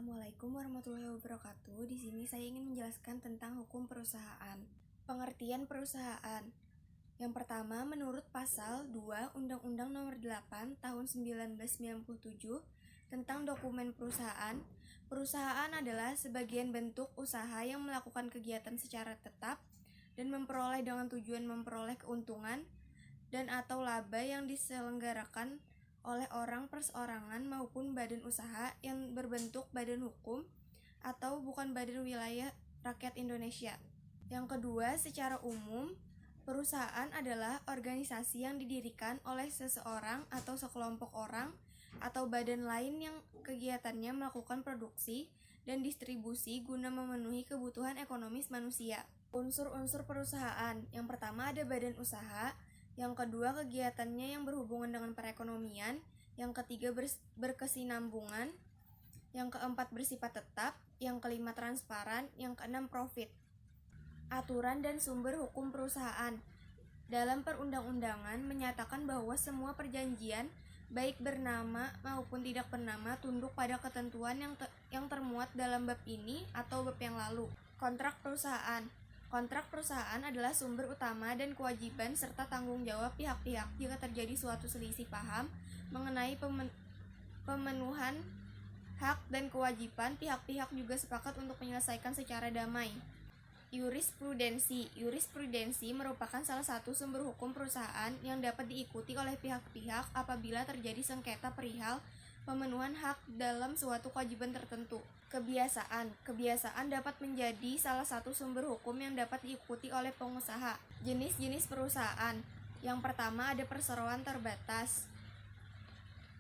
Assalamualaikum warahmatullahi wabarakatuh. Di sini saya ingin menjelaskan tentang hukum perusahaan. Pengertian perusahaan. Yang pertama, menurut pasal 2 Undang-Undang Nomor 8 Tahun 1997 tentang dokumen perusahaan, perusahaan adalah sebagian bentuk usaha yang melakukan kegiatan secara tetap dan memperoleh dengan tujuan memperoleh keuntungan dan atau laba yang diselenggarakan oleh orang perseorangan maupun badan usaha yang berbentuk badan hukum atau bukan badan wilayah rakyat Indonesia. Yang kedua, secara umum, perusahaan adalah organisasi yang didirikan oleh seseorang atau sekelompok orang atau badan lain yang kegiatannya melakukan produksi dan distribusi guna memenuhi kebutuhan ekonomis manusia. Unsur-unsur perusahaan. Yang pertama ada badan usaha, yang kedua kegiatannya yang berhubungan dengan perekonomian, yang ketiga berkesinambungan, yang keempat bersifat tetap, yang kelima transparan, yang keenam profit. Aturan dan sumber hukum perusahaan. Dalam perundang-undangan menyatakan bahwa semua perjanjian baik bernama maupun tidak bernama tunduk pada ketentuan yang termuat dalam bab ini atau bab yang lalu. Kontrak perusahaan. Kontrak perusahaan adalah sumber utama dan kewajiban serta tanggung jawab pihak-pihak jika terjadi suatu selisih paham mengenai pemenuhan hak dan kewajiban. Pihak-pihak juga sepakat untuk menyelesaikan secara damai. Jurisprudensi. Jurisprudensi merupakan salah satu sumber hukum perusahaan yang dapat diikuti oleh pihak-pihak apabila terjadi sengketa perihal pemenuhan hak dalam suatu kewajiban tertentu. Kebiasaan. Kebiasaan dapat menjadi salah satu sumber hukum yang dapat diikuti oleh pengusaha. Jenis-jenis perusahaan. Yang pertama ada perseroan terbatas.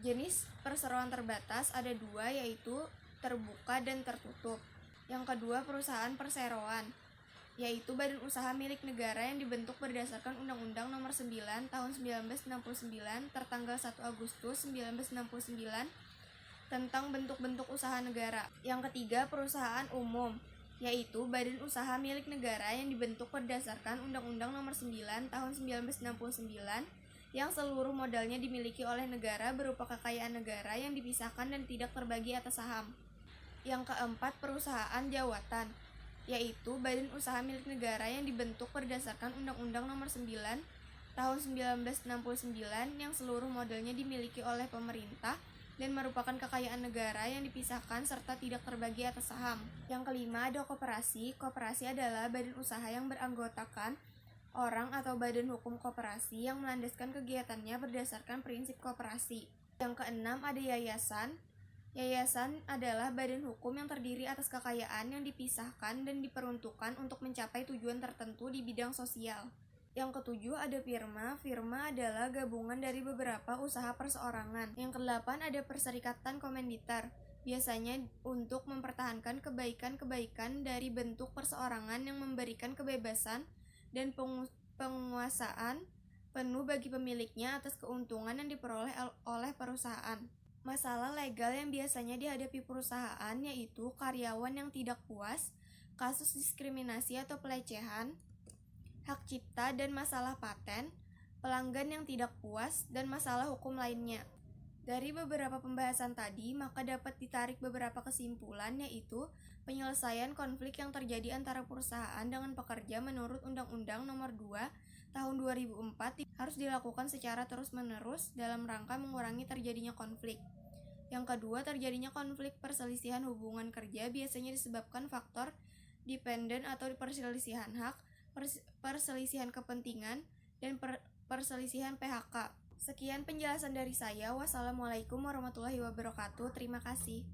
Jenis perseroan terbatas ada dua, yaitu terbuka dan tertutup. Yang kedua perusahaan perseroan, yaitu badan usaha milik negara yang dibentuk berdasarkan Undang-Undang Nomor 9 Tahun 1969 tertanggal 1 Agustus 1969 tentang bentuk-bentuk usaha negara. Yang ketiga perusahaan umum, yaitu badan usaha milik negara yang dibentuk berdasarkan Undang-Undang Nomor 9 Tahun 1969 yang seluruh modalnya dimiliki oleh negara berupa kekayaan negara yang dipisahkan dan tidak terbagi atas saham. Yang keempat perusahaan jawatan, yaitu badan usaha milik negara yang dibentuk berdasarkan Undang-Undang Nomor 9 Tahun 1969 yang seluruh modalnya dimiliki oleh pemerintah dan merupakan kekayaan negara yang dipisahkan serta tidak terbagi atas saham. Yang kelima ada koperasi. Koperasi adalah badan usaha yang beranggotakan orang atau badan hukum koperasi yang melandaskan kegiatannya berdasarkan prinsip koperasi. Yang keenam ada yayasan. Yayasan adalah badan hukum yang terdiri atas kekayaan yang dipisahkan dan diperuntukkan untuk mencapai tujuan tertentu di bidang sosial. Yang ketujuh ada firma. Firma adalah gabungan dari beberapa usaha perseorangan. Yang kedelapan ada perserikatan komanditer, biasanya untuk mempertahankan kebaikan-kebaikan dari bentuk perseorangan yang memberikan kebebasan dan penguasaan penuh bagi pemiliknya atas keuntungan yang diperoleh oleh perusahaan. Masalah legal yang biasanya dihadapi perusahaan yaitu karyawan yang tidak puas, kasus diskriminasi atau pelecehan, hak cipta dan masalah paten, pelanggan yang tidak puas, dan masalah hukum lainnya. Dari beberapa pembahasan tadi, maka dapat ditarik beberapa kesimpulan, yaitu penyelesaian konflik yang terjadi antara perusahaan dengan pekerja menurut Undang-Undang Nomor 2 Tahun 2004 harus dilakukan secara terus-menerus dalam rangka mengurangi terjadinya konflik. Yang kedua, terjadinya konflik perselisihan hubungan kerja biasanya disebabkan faktor dependen atau perselisihan hak, perselisihan kepentingan, dan perselisihan PHK. Sekian penjelasan dari saya. Wassalamualaikum warahmatullahi wabarakatuh. Terima kasih.